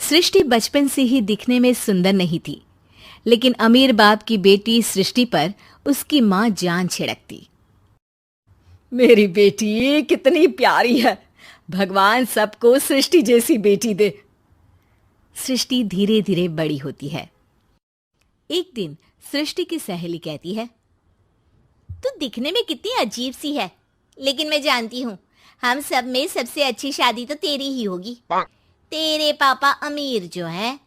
सृष्टि बचपन से ही दिखने में सुंदर नहीं थी, लेकिन अमीर बाप की बेटी सृष्टि पर उसकी माँ जान छिड़कती। मेरी बेटी कितनी प्यारी है, भगवान सबको सृष्टि जैसी बेटी दे। सृष्टि धीरे धीरे बड़ी होती है। एक दिन सृष्टि की सहेली कहती है, तू दिखने में कितनी अजीब सी है, लेकिन मैं जानती हूँ हम सब में सबसे अच्छी शादी तो तेरी ही होगी। तेरे पापा अमीर जो हैं।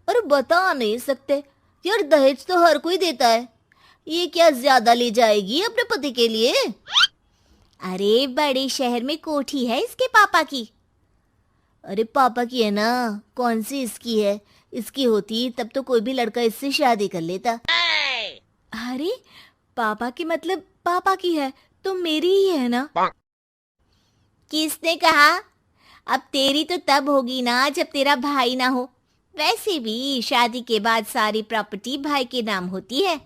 और बता नहीं सकते यार, दहेज तो हर कोई देता है, ये क्या ज्यादा ले जाएगी अपने पति के लिए? अरे बड़े शहर में कोठी है इसके पापा की। अरे पापा की है ना, कौन सी इसकी है? इसकी होती तब तो कोई भी लड़का इससे शादी कर लेता। अरे पापा की मतलब पापा की है तो मेरी ही है ना? किसने कहा? अब तेरी तो तब होगी ना जब तेरा भाई ना हो। वैसे भी शादी के बाद सारी प्रॉपर्टी भाई के नाम होती है।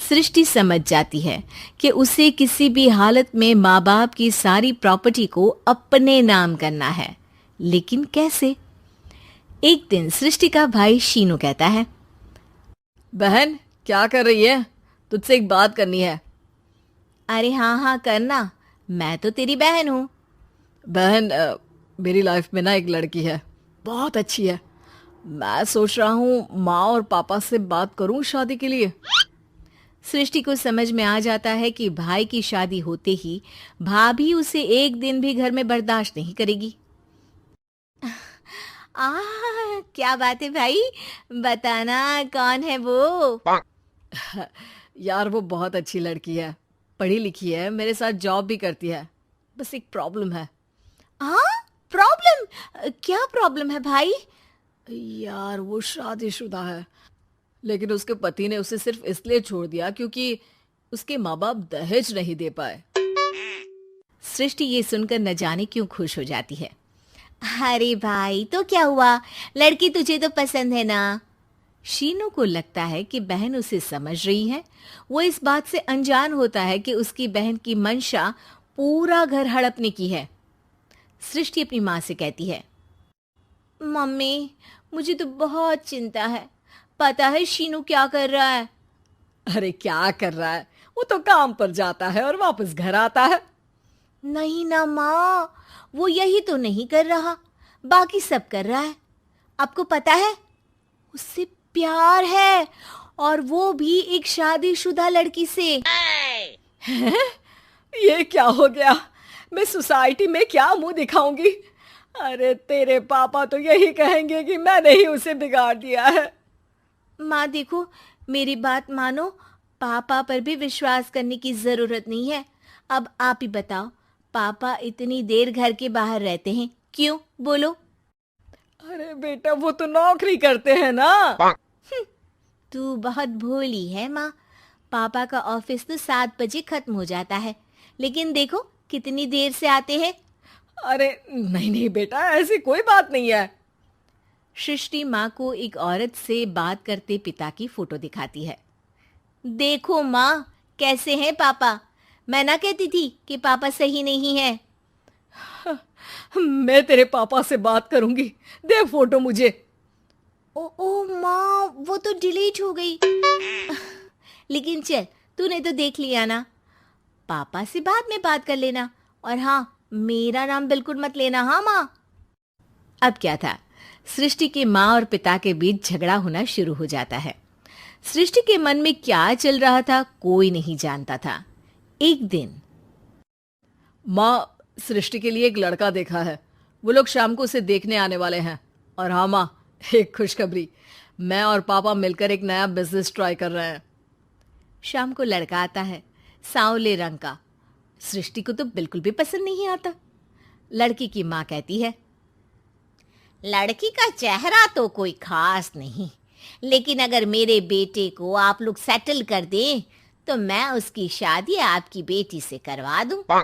सृष्टि समझ जाती है कि उसे किसी भी हालत में माँ बाप की सारी प्रॉपर्टी को अपने नाम करना है, लेकिन कैसे? एक दिन सृष्टि का भाई शीनू कहता है, बहन क्या कर रही है? तुझसे एक बात करनी है। अरे हाँ करना, मैं तो तेरी बहन हूँ। बहन मेरी लाइफ में ना एक लड़की है, बहुत अच्छी है। मैं सोच रहा हूँ माँ और पापा से बात करूँ शादी के लिए। सृष्टि को समझ में आ जाता है कि भाई की शादी होते ही भाभी उसे एक दिन भी घर में बर्दाश्त नहीं करेगी। क्या बात है भाई, बताना कौन है वो? यार वो बहुत अच्छी लड़की है, पढ़ी लिखी है, मेरे साथ जॉब भी करती है। बस एक प्रॉब्लम है। प्रॉब्लम? क्या प्रॉब्लम है भाई? यार वो शादीशुदा है, लेकिन उसके पति ने उसे सिर्फ इसलिए छोड़ दिया क्योंकि उसके माँ बाप दहेज नहीं दे पाए। सृष्टि ये सुनकर न जाने क्यों खुश हो जाती है। अरे भाई तो क्या हुआ, लड़की तुझे तो पसंद है ना? शीनू को लगता है कि बहन उसे समझ रही है। वो इस बात से अनजान होता है कि उसकी बहन की मंशा पूरा घर हड़पने की है। सृष्टि अपनी माँ से कहती है, मम्मी मुझे तो बहुत चिंता है। पता है शीनू क्या कर रहा है? अरे क्या कर रहा है? वो तो काम पर जाता है और वापस घर आता है। नहीं ना माँ, वो यही तो नहीं कर रहा, बाकी सब कर रहा है। आपको पता है उससे प्यार है, और वो भी एक शादीशुदा लड़की से। ये क्या हो गया? मैं सोसाइटी में क्या मुंह दिखाऊंगी? अरे तेरे पापा तो यही कहेंगे कि मैंने ही उसे बिगाड़ दिया है। माँ देखो, मेरी बात मानो, पापा पर भी विश्वास करने की जरूरत नहीं है। अब आप ही बताओ, पापा इतनी देर घर के बाहर रहते हैं क्यों? बोलो। अरे बेटा वो तो नौकरी करते हैं ना। तू बहुत भोली है माँ। पापा का ऑफिस तो 7 बजे खत्म हो जाता है, लेकिन देखो कितनी देर से आते हैं। अरे नहीं बेटा, ऐसी कोई बात नहीं है। सृष्टि माँ को एक औरत से बात करते पिता की फोटो दिखाती है। देखो माँ कैसे हैं पापा, मैं ना कहती थी कि पापा सही नहीं है। मैं तेरे पापा से बात करूंगी, दे फोटो मुझे। ओ माँ, वो तो डिलीट हो गई। लेकिन चल, तूने तो देख लिया ना, पापा से बाद में बात कर लेना। और हाँ, मेरा नाम बिल्कुल मत लेना। हाँ माँ। अब क्या था, सृष्टि के माँ और पिता के बीच झगड़ा होना शुरू हो जाता है। सृष्टि के मन में क्या चल रहा था कोई नहीं जानता था। एक दिन, माँ सृष्टि के लिए एक लड़का देखा है, वो लोग शाम को उसे देखने आने वाले हैं। और हाँ माँ, एक खुशखबरी, मैं और पापा मिलकर एक नया बिजनेस ट्राई कर रहे हैं। शाम को लड़का आता है, सांवले रंग का। सृष्टि को तो बिल्कुल भी पसंद नहीं आता। लड़की की माँ कहती है, लड़की का चेहरा तो कोई खास नहीं, लेकिन अगर मेरे बेटे को आप लोग सेटल कर दें तो मैं उसकी शादी आपकी बेटी से करवा दूं।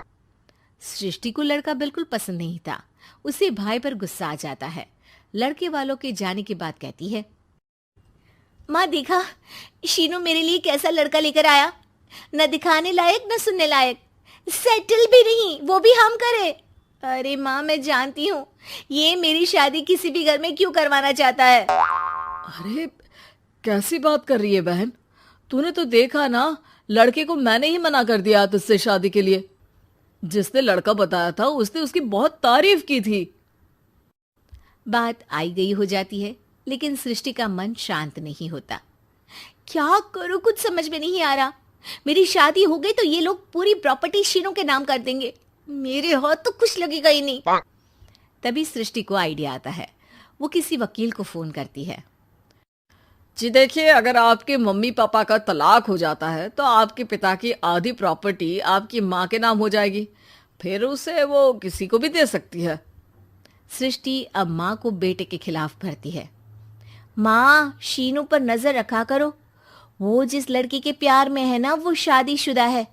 सृष्टि को लड़का बिल्कुल पसंद नहीं था। उसे भाई पर गुस्सा आ जाता है। लड़के वालों के जाने के बाद कहती है, माँ देखा शीनू मेरे लिए कैसा लड़का लेकर आया, न दिखाने लायक न सुनने लायक, सेटल भी नहीं, वो भी हम करे। अरे माँ, मैं जानती हूँ ये मेरी शादी किसी भी घर में क्यों करवाना चाहता है। अरे कैसी बात कर रही है बहन, तूने तो देखा ना, लड़के को मैंने ही मना कर दिया तुझसे शादी के लिए। जिसने लड़का बताया था उसने उसकी बहुत तारीफ की थी। बात आई गई हो जाती है, लेकिन सृष्टि का मन शांत नहीं होता। क्या करूं, कुछ समझ में नहीं आ रहा। मेरी शादी हो गई तो ये लोग पूरी प्रॉपर्टी शीनू के नाम कर देंगे, मेरे हाथ तो कुछ लगेगा ही नहीं। तभी सृष्टि को आइडिया आता है। वो किसी वकील को फोन करती है। जी देखिए, अगर आपके मम्मी पापा का तलाक हो जाता है तो आपके पिता की आधी प्रॉपर्टी आपकी माँ के नाम हो जाएगी, फिर उसे वो किसी को भी दे सकती है। सृष्टि अब माँ को बेटे के खिलाफ भरती है। माँ, शीनू पर नजर रखा करो, वो जिस लड़की के प्यार में है ना वो शादीशुदा है।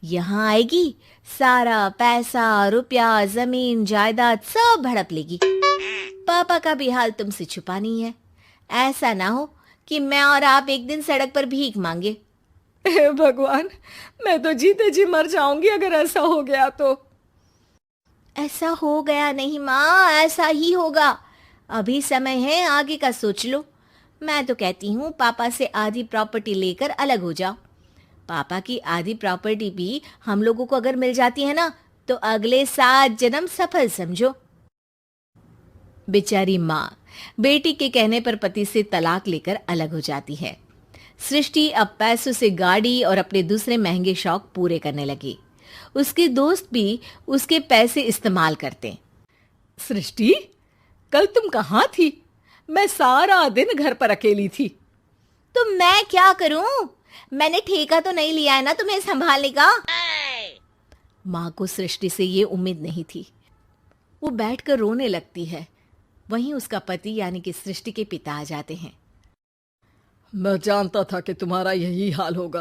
यहाँ आएगी, सारा पैसा रुपया जमीन जायदाद सब हड़प लेगी। पापा का भी हाल तुमसे छुपा नहीं है। ऐसा ना हो कि मैं और आप एक दिन सड़क पर भीख मांगे। हे भगवान, मैं तो जीते जी मर जाऊंगी अगर ऐसा हो गया तो। ऐसा हो गया नहीं माँ, ऐसा ही होगा। अभी समय है, आगे का सोच लो। मैं तो कहती हूँ पापा से आधी प्रॉपर्टी लेकर अलग हो जाओ। पापा की आधी प्रॉपर्टी भी हम लोगों को अगर मिल जाती है ना तो अगले 7 जन्म सफल समझो। बेचारी माँ बेटी के कहने पर पति से तलाक लेकर अलग हो जाती है। सृष्टि अब पैसों से गाड़ी और अपने दूसरे महंगे शौक पूरे करने लगी। उसके दोस्त भी उसके पैसे इस्तेमाल करते। सृष्टि, कल तुम कहाँ थी? मैं सारा दिन घर पर अकेली थी। तो मैं क्या करूं? मैंने ठेका तो नहीं लिया है ना तुम्हें संभालने का। माँ को सृष्टि से ये उम्मीद नहीं थी। वो बैठकर रोने लगती है। वहीं उसका पति यानी कि सृष्टि के पिता आ जाते हैं। मैं जानता था कि तुम्हारा यही हाल होगा,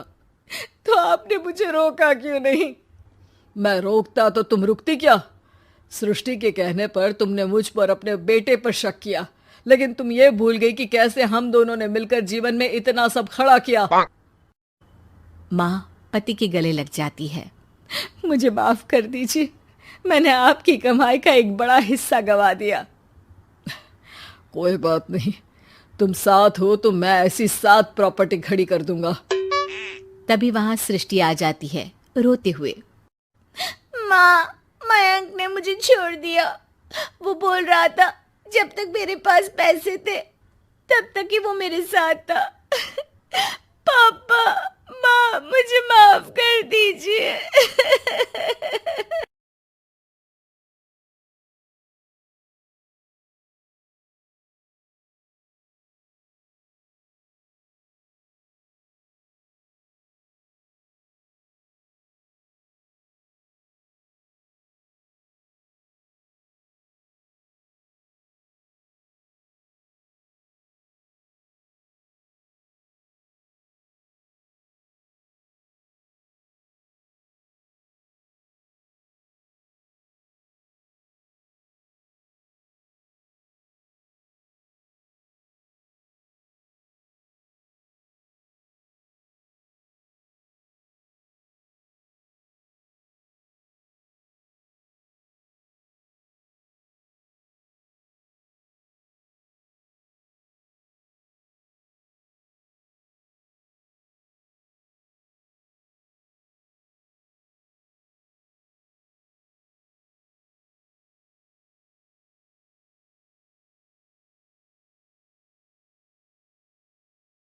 तो आपने मुझे रोका क्यों नहीं? मैं रोकता तो तुम रुकती क्या? सृष्टि के कहने पर तुमने मुझ पर अपने बेटे पर शक किया, लेकिन तुम ये भूल गई कि कैसे हम दोनों ने मिलकर जीवन में इतना सब खड़ा किया। माँ पति के गले लग जाती है। मुझे माफ कर दीजिए, मैंने आपकी कमाई का एक बड़ा हिस्सा गवा दिया। कोई बात नहीं, तुम साथ हो तो मैं ऐसी 7 प्रॉपर्टी खड़ी कर दूंगा। तभी वहां सृष्टि आ जाती है रोते हुए। माँ, मयंक ने मुझे छोड़ दिया। वो बोल रहा था जब तक मेरे पास पैसे थे तब तक ही वो मेरे साथ था। पापा, माँ, मुझे माफ कर दीजिए।